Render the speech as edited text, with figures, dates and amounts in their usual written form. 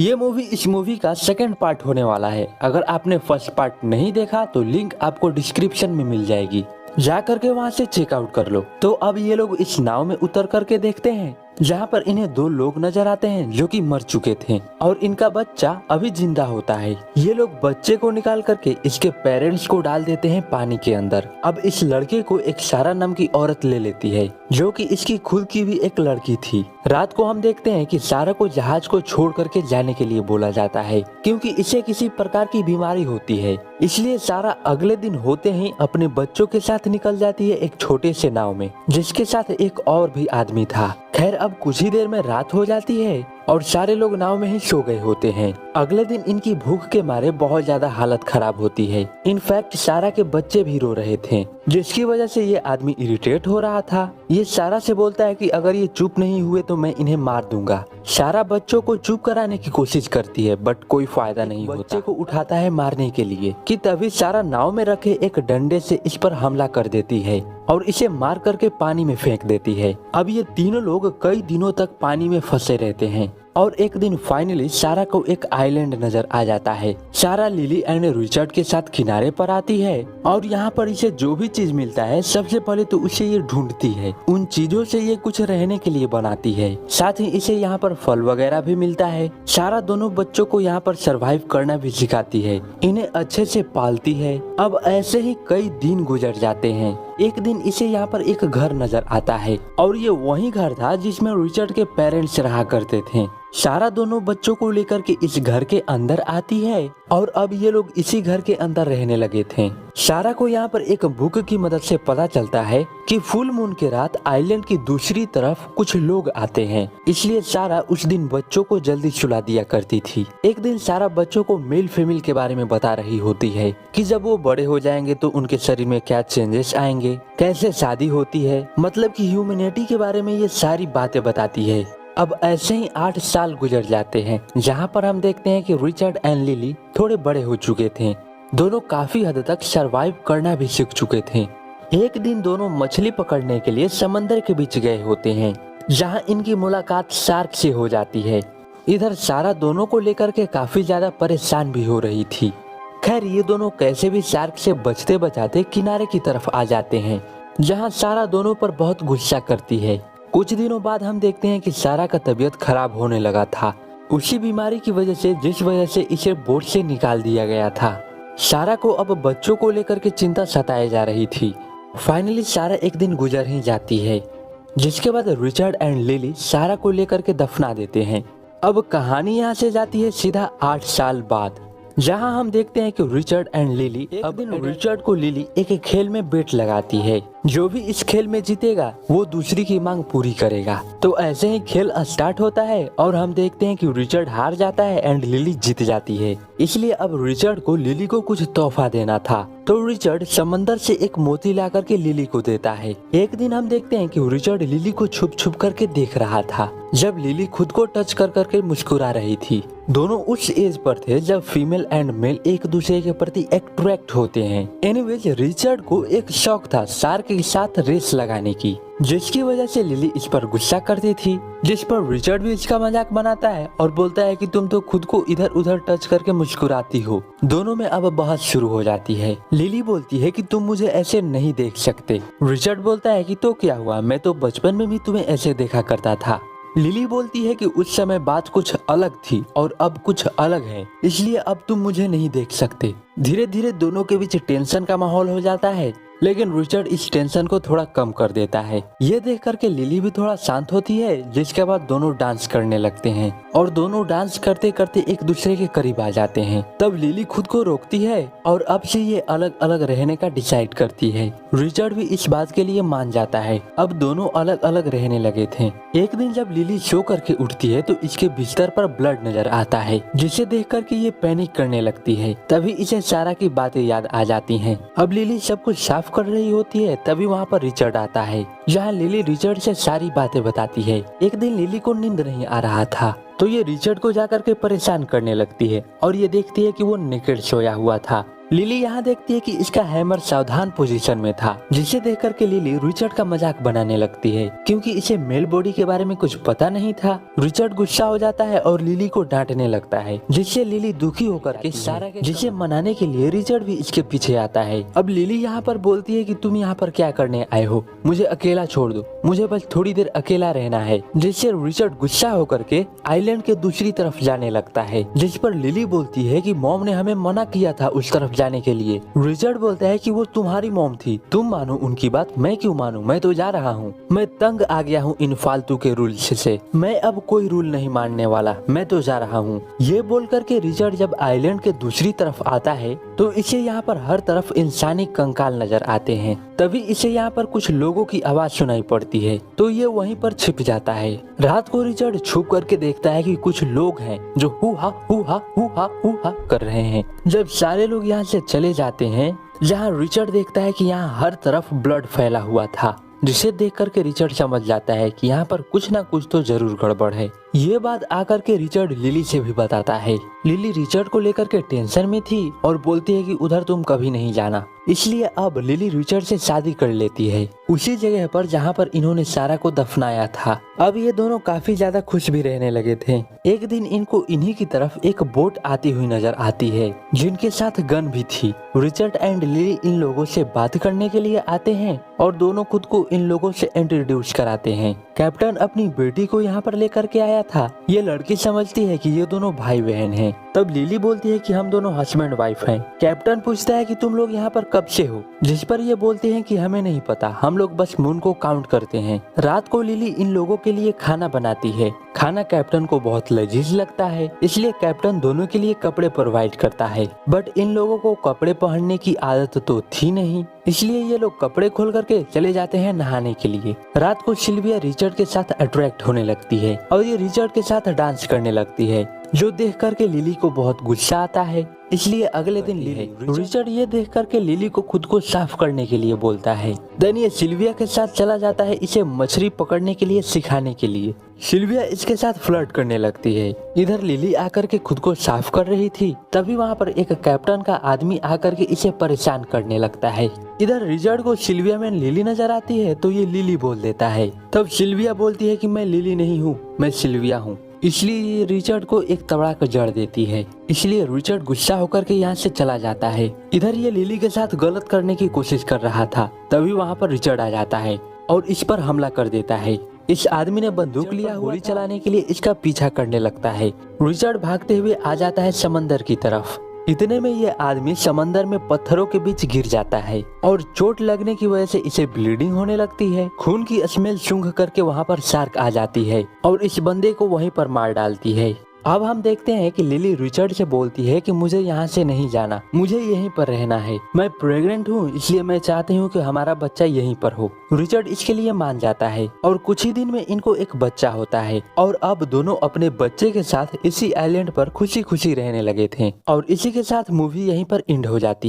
ये मूवी इस मूवी का सेकंड पार्ट होने वाला है। अगर आपने फर्स्ट पार्ट नहीं देखा तो लिंक आपको डिस्क्रिप्शन में मिल जाएगी, जा करके वहाँ से चेकआउट कर लो। तो अब ये लोग इस नाव में उतर करके देखते हैं, जहाँ पर इन्हें दो लोग नजर आते हैं जो कि मर चुके थे और इनका बच्चा अभी जिंदा होता है। ये लोग बच्चे को निकाल करके इसके पेरेंट्स को डाल देते हैं पानी के अंदर। अब इस लड़के को एक सारा नाम की औरत ले लेती है, जो कि इसकी खुद की भी एक लड़की थी। रात को हम देखते हैं कि सारा को जहाज को छोड़ करके जाने के लिए बोला जाता है, क्योंकि इसे किसी प्रकार की बीमारी होती है। इसलिए सारा अगले दिन होते ही अपने बच्चों के साथ निकल जाती है एक छोटे से नाव में, जिसके साथ एक और भी आदमी था। खैर अब कुछ ही देर में रात हो जाती है और सारे लोग नाव में ही सो गए होते हैं। अगले दिन इनकी भूख के मारे बहुत ज्यादा हालत खराब होती है। इनफैक्ट सारा के बच्चे भी रो रहे थे, जिसकी वजह से ये आदमी इरिटेट हो रहा था। ये सारा से बोलता है कि अगर ये चुप नहीं हुए तो मैं इन्हें मार दूंगा। सारा बच्चों को चुप कराने की कोशिश करती है, बट कोई फायदा नहीं होता। बच्चे को उठाता है मारने के लिए कि तभी सारा नाव में रखे एक डंडे से इस पर हमला कर देती है और इसे मार करके पानी में फेंक देती है। अब ये तीनों लोग कई दिनों तक पानी में फंसे रहते हैं और एक दिन फाइनली सारा को एक आइलैंड नजर आ जाता है। सारा लिली एंड रिचर्ड के साथ किनारे पर आती है और यहाँ पर इसे जो भी चीज मिलता है सबसे पहले तो उसे ये ढूंढती है। उन चीजों से ये कुछ रहने के लिए बनाती है। साथ ही इसे यहाँ पर फल वगैरह भी मिलता है। सारा दोनों बच्चों को यहाँ पर सरवाइव करना भी सिखाती है, इन्हें अच्छे से पालती है। अब ऐसे ही कई दिन गुजर जाते हैं। एक दिन इसे यहाँ पर एक घर नजर आता है और ये वही घर था जिसमें रिचर्ड के पेरेंट्स रहा करते थे। सारा दोनों बच्चों को लेकर के इस घर के अंदर आती है और अब ये लोग इसी घर के अंदर रहने लगे थे। सारा को यहाँ पर एक बुक की मदद से पता चलता है कि फुल मून के रात आइलैंड की दूसरी तरफ कुछ लोग आते हैं, इसलिए सारा उस दिन बच्चों को जल्दी सुला दिया करती थी। एक दिन सारा बच्चों को मेल फीमेल के बारे में बता रही होती है कि जब वो बड़े हो जाएंगे तो उनके शरीर में क्या चेंजेस आएंगे, कैसे शादी होती है, मतलब कि ह्यूमैनिटी के बारे में ये सारी बातें बताती है। अब ऐसे ही 8 साल गुजर जाते हैं, जहाँ पर हम देखते हैं कि रिचर्ड एंड लिली थोड़े बड़े हो चुके थे। दोनों काफी हद तक सरवाइव करना भी सीख चुके थे। एक दिन दोनों मछली पकड़ने के लिए समंदर के बीच गए होते हैं, जहाँ इनकी मुलाकात शार्क से हो जाती है। इधर सारा दोनों को लेकर के काफी ज्यादा परेशान भी हो रही थी। खैर ये दोनों कैसे भी शार्क से बचते बचाते किनारे की तरफ आ जाते हैं, जहाँ सारा दोनों पर बहुत गुस्सा करती है। कुछ दिनों बाद हम देखते हैं कि सारा का तबीयत खराब होने लगा था, उसी बीमारी की वजह से जिस वजह से इसे बोट से निकाल दिया गया था। सारा को अब बच्चों को लेकर के चिंता सताए जा रही थी। फाइनली सारा एक दिन गुजर ही जाती है, जिसके बाद रिचर्ड एंड लिली सारा को लेकर के दफना देते हैं। अब कहानी यहाँ से जाती है सीधा 8 साल बाद, जहाँ हम देखते हैं कि रिचर्ड एंड लिली अब दिन रिचर्ड को लिली एक खेल में बेट लगाती है, जो भी इस खेल में जीतेगा वो दूसरी की मांग पूरी करेगा। तो ऐसे ही खेल स्टार्ट होता है और हम देखते हैं कि रिचर्ड हार जाता है एंड लिली जीत जाती है। इसलिए अब रिचर्ड को लिली को कुछ तोहफा देना था, तो रिचर्ड समंदर से एक मोती ला करके लिली को देता है। एक दिन हम देखते हैं कि रिचर्ड लिली को छुप छुप करके देख रहा था, जब लिली खुद को टच कर करके मुस्कुरा रही थी। दोनों उस एज पर थे जब फीमेल एंड मेल एक दूसरे के प्रति अट्रैक्ट होते हैं। एनीवेज रिचर्ड को एक शौक था शार्क के साथ रेस लगाने की, जिसकी वजह से लिली इस पर गुस्सा करती थी, जिस पर रिचर्ड भी इसका मजाक बनाता है और बोलता है कि तुम तो खुद को इधर उधर टच करके मुस्कुराती हो। दोनों में अब बहस शुरू हो जाती है। लिली बोलती है कि तुम मुझे ऐसे नहीं देख सकते। रिचर्ड बोलता है कि तो क्या हुआ, मैं तो बचपन में भी तुम्हें ऐसे देखा करता था। लिली बोलती है कि उस समय बात कुछ अलग थी और अब कुछ अलग है, इसलिए अब तुम मुझे नहीं देख सकते। धीरे धीरे दोनों के बीच टेंशन का माहौल हो जाता है, लेकिन रिचर्ड इस टेंशन को थोड़ा कम कर देता है। ये देख करके लिली भी थोड़ा शांत होती है, जिसके बाद दोनों डांस करने लगते हैं और दोनों डांस करते करते एक दूसरे के करीब आ जाते हैं। तब लिली खुद को रोकती है और अब से ये अलग अलग रहने का डिसाइड करती है। रिचर्ड भी इस बात के लिए मान जाता है। अब दोनों अलग अलग रहने लगे थे। एक दिन जब लिली सो करके उठती है तो इसके बिस्तर पर ब्लड नजर आता है, जिसे देख करके ये पैनिक करने लगती है। तभी इसे सारा की बातें याद आ जाती हैं। अब लिली सब कुछ साफ कर रही होती है, तभी वहाँ पर रिचर्ड आता है, जहाँ लिली रिचर्ड से सारी बातें बताती है। एक दिन लिली को नींद नहीं आ रहा था, तो ये रिचर्ड को जाकर के परेशान करने लगती है और ये देखती है कि वो नेकेड सोया हुआ था। लिली यहाँ देखती है कि इसका हैमर सावधान पोजीशन में था, जिसे देख करके लिली रिचर्ड का मजाक बनाने लगती है क्योंकि इसे मेल बॉडी के बारे में कुछ पता नहीं था। रिचर्ड गुस्सा हो जाता है और लिली को डांटने लगता है, जिससे लिली दुखी होकर के जिसे मनाने के लिए रिचर्ड भी इसके पीछे आता है। अब लिली यहाँ पर बोलती है कि तुम यहाँ पर क्या करने आए हो, मुझे अकेला छोड़ दो, मुझे बस थोड़ी देर अकेला रहना है। जिससे रिचर्ड गुस्सा होकर के आइलैंड के दूसरी तरफ जाने लगता है, जिस पर लिली बोलती है कि मॉम ने हमें मना किया था उस तरफ जाने के लिए। रिचर्ड बोलता है कि वो तुम्हारी मॉम थी, तुम मानो उनकी बात, मैं क्यों मानूं, मैं तो जा रहा हूँ, मैं तंग आ गया हूँ इन फालतू के रूल्स से, मैं अब कोई रूल नहीं मानने वाला, मैं तो जा रहा हूँ। ये बोल करके रिचर्ड जब आइलैंड के दूसरी तरफ आता है तो इसे यहाँ पर हर तरफ इंसानी कंकाल नजर आते हैं। तभी इसे यहाँ पर कुछ लोगों की आवाज सुनाई पड़ती है तो ये वहीं पर छिप जाता है। रात को रिचर्ड छुप करके देखता है कि कुछ लोग हैं जो हु हा हु हा हु हा हु हा कर रहे हैं। जब सारे लोग यहाँ से चले जाते हैं, जहाँ रिचर्ड देखता है कि यहाँ हर तरफ ब्लड फैला हुआ था, जिसे देख करके रिचर्ड समझ जाता है कि यहाँ पर कुछ ना कुछ तो जरूर गड़बड़ है। ये बात आकर के रिचर्ड लिली से भी बताता है। लिली रिचर्ड को लेकर के टेंशन में थी और बोलती है कि उधर तुम कभी नहीं जाना, इसलिए अब लिली रिचर्ड से शादी कर लेती है, उसी जगह पर जहाँ पर इन्होंने सारा को दफनाया था। अब ये दोनों काफी ज्यादा खुश भी रहने लगे थे। एक दिन इनको इन्हीं की तरफ एक बोट आती हुई नजर आती है, जिनके साथ गन भी थी। रिचर्ड एंड लिली इन लोगों से बात करने के लिए आते हैं और दोनों खुद को इन लोगों से इंट्रोड्यूस कराते हैं। कैप्टन अपनी बेटी को यहाँ पर लेकर के आया था। ये लड़की समझती है कि ये दोनों भाई बहन हैं। तब लिली बोलती है कि हम दोनों हस्बैंड वाइफ हैं। कैप्टन पूछता है कि तुम लोग यहाँ पर कब से हो, जिस पर ये बोलते हैं कि हमें नहीं पता, हम लोग बस मून को काउंट करते हैं। रात को लिली इन लोगों के लिए खाना बनाती है। खाना कैप्टन को बहुत लजीज लगता है, इसलिए कैप्टन दोनों के लिए कपड़े प्रोवाइड करता है। बट इन लोगों को कपड़े पहनने की आदत तो थी नहीं, इसलिए ये लोग कपड़े खोल करके चले जाते हैं नहाने के लिए। रात को सिल्विया रिचर्ड के साथ अट्रैक्ट होने लगती है और ये रिचर्ड के साथ डांस करने लगती है, जो देख करके लिली को बहुत गुस्सा आता है। इसलिए अगले दिन रिचर्ड ये देख करके लिली को खुद को साफ करने के लिए बोलता है। देन ये सिल्विया के साथ चला जाता है इसे मछली पकड़ने के लिए सिखाने के लिए। सिल्विया इसके साथ फ्लर्ट करने लगती है। इधर लिली आकर के खुद को साफ कर रही थी, तभी वहाँ पर एक कैप्टन का आदमी आकर के इसे परेशान करने लगता है। इधर रिचर्ड को सिल्विया में लिली नजर आती है तो ये लिली बोल देता है। तब सिल्विया बोलती है कि मैं लिली नहीं हूँ, मैं सिल्विया हूँ। इसलिए ये रिचर्ड को एक तड़ाक जड़ देती है। इसलिए रिचर्ड गुस्सा होकर के यहाँ से चला जाता है। इधर ये लिली के साथ गलत करने की कोशिश कर रहा था, तभी वहाँ पर रिचर्ड आ जाता है और इस पर हमला कर देता है। इस आदमी ने बंदूक लिया गोली चलाने के लिए इसका पीछा करने लगता है। रिचर्ड भागते हुए आ जाता है समंदर की तरफ। इतने में ये आदमी समंदर में पत्थरों के बीच गिर जाता है और चोट लगने की वजह से इसे ब्लीडिंग होने लगती है। खून की स्मेल सूंघ करके वहाँ पर शार्क आ जाती है और इस बंदे को वहीं पर मार डालती है। अब हम देखते हैं कि लिली रिचर्ड से बोलती है कि मुझे यहाँ से नहीं जाना, मुझे यहीं पर रहना है, मैं प्रेग्नेंट हूँ, इसलिए मैं चाहती हूँ कि हमारा बच्चा यहीं पर हो। रिचर्ड इसके लिए मान जाता है और कुछ ही दिन में इनको एक बच्चा होता है और अब दोनों अपने बच्चे के साथ इसी आइलैंड पर खुशी खुशी रहने लगे थे। और इसी के साथ मूवी यहीं पर एंड हो जाती है।